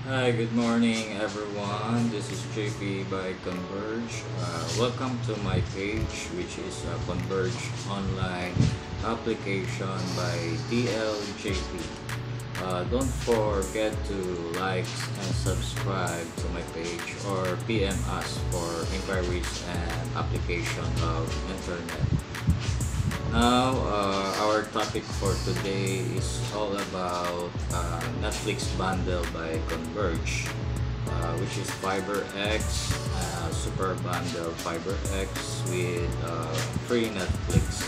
Hi, good morning everyone. This is JP by Converge. Welcome to my page, which is a Converge online application by DLJP. Don't forget to like and subscribe to my page or PM us for inquiries and application of internet. Now, our topic for today is all about Netflix bundle by Converge, which is FiberX, super bundle FiberX with free Netflix.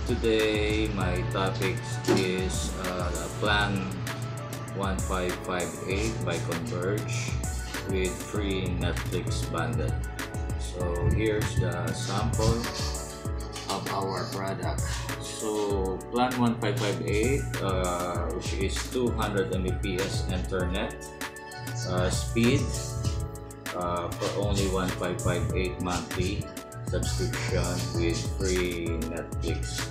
Today, my topic is Plan 1558 by Converge with free Netflix bundle. So here's the sample of our product. So plan 1558, which is 200 Mbps internet speed for only 1558 monthly subscription with free Netflix.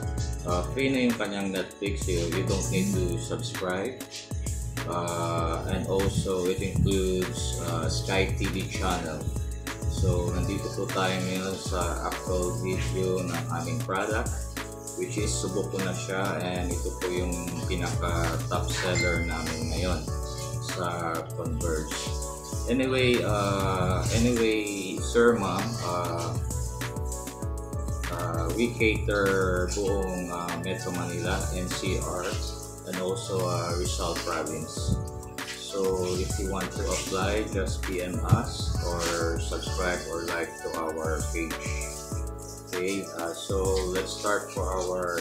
Free na yung kanyang Netflix, you don't need to subscribe, and also it includes Sky TV channel. So, nandito po tayo ngayon sa actual video ng aming product, which is subok ko na siya, and ito po yung pinaka top seller namin ngayon sa Converge. Anyway, sir, ma'am, we cater buong Metro Manila, NCR, and also Rizal Province. So if you want to apply, just PM us or subscribe or like to our page. Okay, so let's start for our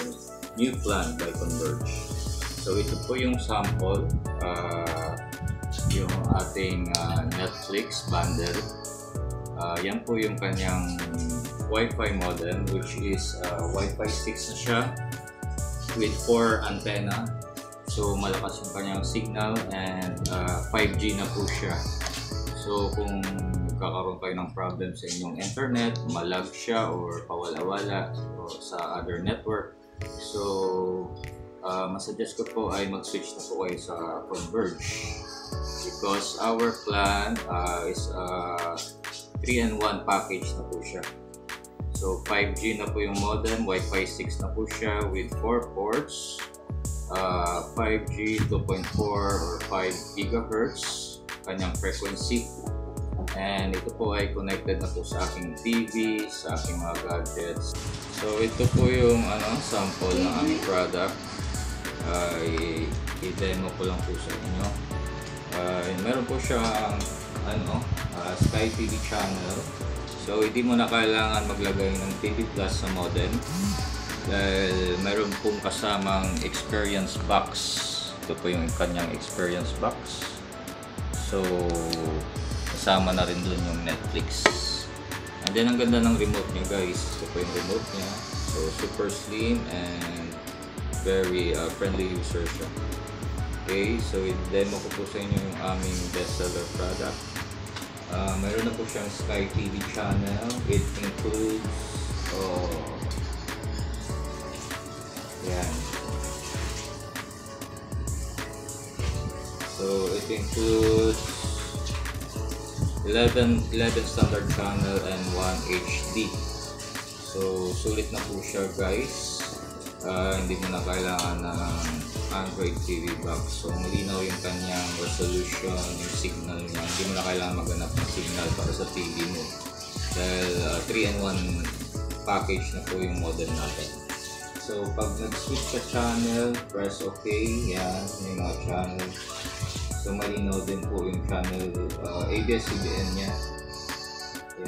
new plan by Converge. So ito po yung sample, yung ating Netflix bundle. Yan po yung kanyang Wi-Fi modem, which is Wi-Fi 6 na siya with 4 antenna. So malakas yung kanyang signal, and 5G na po siya. So kung nagkakaroon kayo ng problem sa inyong internet, malag siya or pawala-wala sa other network, so masuggest ko po ay mag-switch na po kayo sa Converge, because our plan is 3-in-1 package na po siya. So 5G na po yung modem, Wi-Fi 6 na po siya with 4 ports, 5G 2.4 or 5 GHz kanyang frequency, and ito po ay connected na po sa aking TV, sa aking mga gadgets. So ito po yung sample ng aming product. I-demo ko lang po sa inyo. Meron po siyang Sky TV channel, so hindi mo na kailangan maglagay ng TV Plus sa modem dahil mayroon pong kasamang experience box. Ito po yung kanyang experience box. So kasama na rin dun yung Netflix. And then ang ganda ng remote niya, guys. Ito po yung remote niya. So super slim and very friendly user siya. Okay, so i-demo ko po sa inyo yung aming bestseller product. Mayroon na po siyang Sky TV channel. It includes yan. So it includes 11 standard channel and 1 HD. So sulit na po siya, guys. Hindi mo na kailangan ng Android TV box. So malinaw yung kanyang resolution, yung signal niya. Hindi mo na kailangan maghanap ng signal para sa TV mo dahil 3-in-1 package na po yung modem natin. So pag nag-switch sa channel, press OK. Yan, yung mga channel. So malinaw din po yung channel, ABS-CBN niya.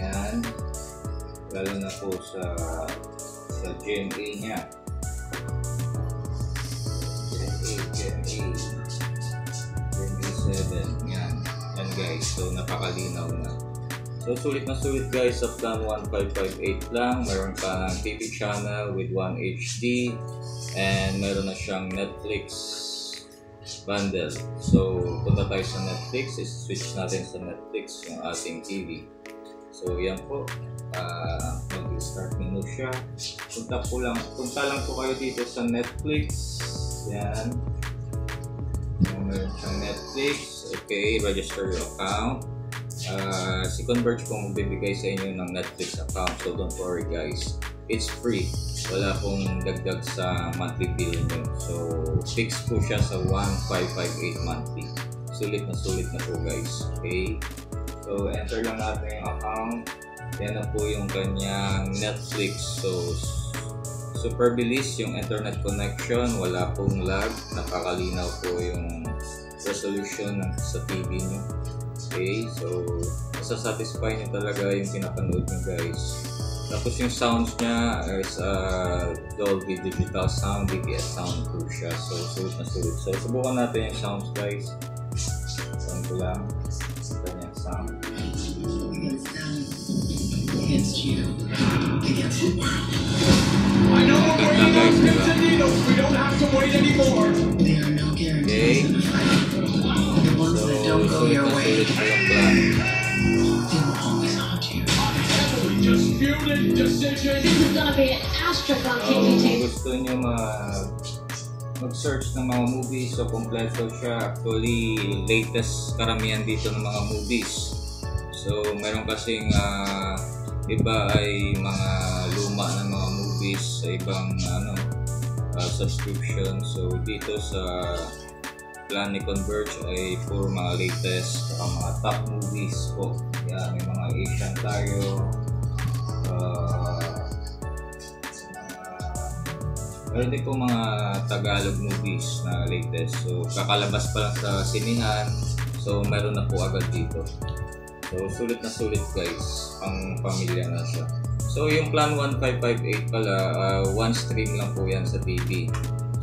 Yan, lalo na po sa GMA niya. GMA 7. Yan guys, so napakalinaw na. So sulit na sulit, guys, sa plan 1558 lang. Meron ka ng TV channel with 1 HD, and meron na siyang Netflix bundle. So punta tayo sa Netflix, switch natin sa Netflix yung ating TV. So yan po, mag-start menu siya. Punta lang po kayo dito sa Netflix. Yan. Meron siyang Netflix. Okay, register your account. Si Converge po magbibigay sa inyo ng Netflix account, so don't worry guys, it's free, wala pong dagdag sa monthly bill nyo. So fixed po siya sa 1,558 monthly. Sulit na po guys. Okay, so enter lang natin yung account. Yan na po yung kanyang Netflix. So super bilis yung internet connection, wala pong lag, nakakalinaw po yung resolution sa TV nyo. Okay, so masasatisfy nyo talaga yung pinapanood nyo guys. Tapos yung sounds nya is Dolby Digital Sound, DTS soundproof siya. So sulit na sulit. So subukan natin yung sounds guys. Sound ko lang. Ito yung sound. Against you, against the world. I know we're waiting on pins and needles. We don't have to wait anymore. There are no guarantees in the fight. The ones that don't go your way, they will always haunt you. Disputed decision. This is gonna be an asterisk on KBT. Gusto nyo mag-search ng mga movies, so kompleto siya. Actually, latest karamihan dito ng mga movies. So meron kasing iba ay mga luma ng mga movies sa ibang subscription. So dito sa plan ni Converge ay puro mga latest mga top movies po. Yan, may mga Asian tayo, meron din po mga Tagalog movies na latest. So kakalabas pa lang sa sinihan, so meron na po agad dito. So sulit na sulit guys, pang pamilya na siya. So yung plan 1558 pala, one stream lang po yan sa TV.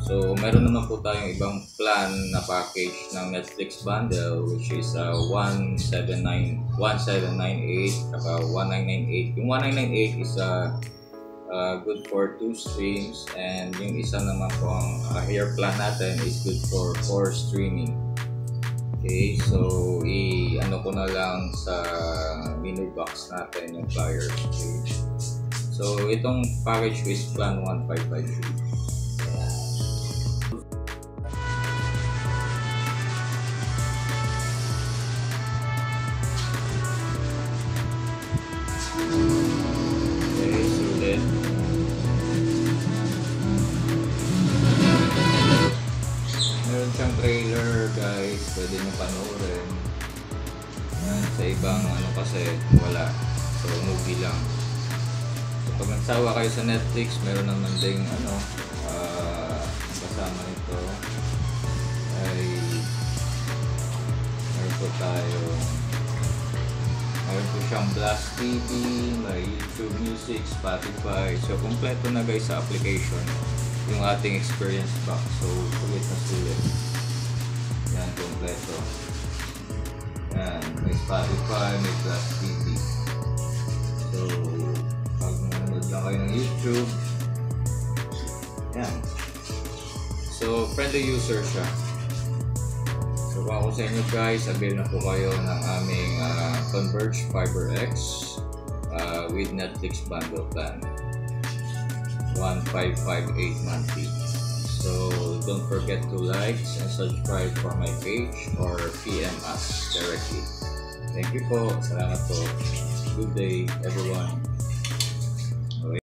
So meron naman po tayong ibang plan na package ng Netflix bundle, which is 1798 saka 1998. Yung 1998 is good for 2 streams, and yung isa naman po ang higher plan natin is good for 4 streaming. Okay, so i-ano ko na lang sa menu box natin yung flyer. Okay. So itong package is plan 1553. Meron siyang trailer guys, pwede nyo panoorin. Sa ibang kasi wala, so movie lang. So pag nagsawa kayo sa Netflix, meron naman ding kasama nito ay meron po tayo, meron po siyang Blast TV, may YouTube Music, Spotify. So kompleto na guys sa application yung ating experience box. So sulit na sulit. Yan, kompleto. Yan, may Spotify, may Plus TV. So pag nanonood lang kayo ng YouTube, yan. So friendly user siya. So kung ako sa inyo guys, avail na po kayo ng aming Converge FiberX with Netflix bundle plan. 1558 monthly. So don't forget to like and subscribe for my page or PM us directly. Thank you po. Salamat po. Good day everyone.